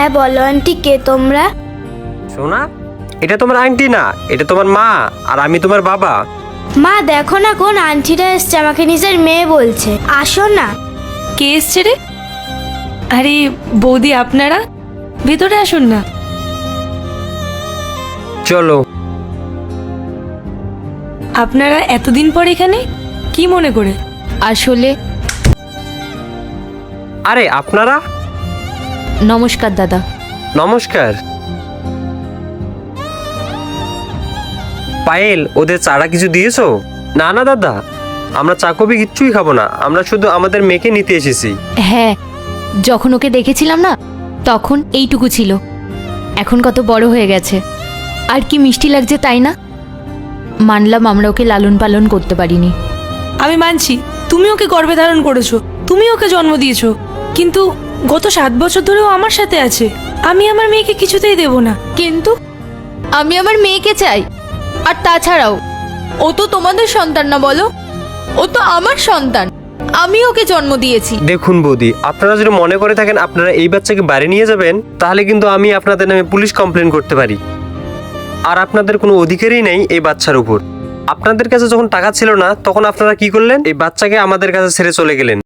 হ্যাঁ বলো আন্টি, কে তোমরা? সোনা, এটা তোমার আন্টি না, এটা তোমার মা, আর আমি তোমার বাবা। মা দেখো না, কোন আন্টিটা এসছে, আমাকে নিজের মেয়ে বলছে। আসো না। কে এসছে রে? আরে বৌদি, আপনারা ভেতরে আসুন না। চলো। আপনারা এতদিন পর এখানে কি মনে করে? আসলে আরে আপনারা, নমস্কার দাদা। নমস্কার। পায়েল, ওদের চারা কিছু দিয়েছো? না না দাদা, আমরা চা কফি কিচ্ছুই খাবো না, আমরা শুধু আমাদের মেয়েকে নিতে এসেছি। হ্যাঁ, যখন ওকে দেখেছিলাম না তখন এইটুকু ছিল, এখন কত বড় হয়ে গেছে। আর কি মিষ্টি লাগছে তাই না? মানলাম আমরা ওকে লালন পালন করতে পারিনি। আমি মানছি তুমি ওকে গর্ভে ধারণ করেছো, তুমি ওকে জন্ম দিয়েছো, কিন্তু গত 7 বছর ধরেও আমার সাথে আছে। আমি আমার মেয়েকে কিছুতেই দেব না। কিন্তু আমি আমার মেয়েকে চাই। আর তাছাড়াও ও তো তোমাদের সন্তান না, বলো? ও তো আমার সন্তান, আমি ওকে জন্ম দিয়েছি। দেখুন বৌদি, আপনারা যদি মনে করে থাকেন আপনারা এই বাচ্চাকে বাড়ি নিয়ে যাবেন, তাহলে কিন্তু আমি আপনাদের নামে পুলিশ কমপ্লেন করতে পারি। আর আপনাদের কোনো অধিকারই নেই এই বাচ্চার উপর। আপনাদের কাছে যখন টাকা ছিল না তখন আপনারা কি করলেন? এই বাচ্চাকে আমাদের কাছে ছেড়ে চলে গেলেন।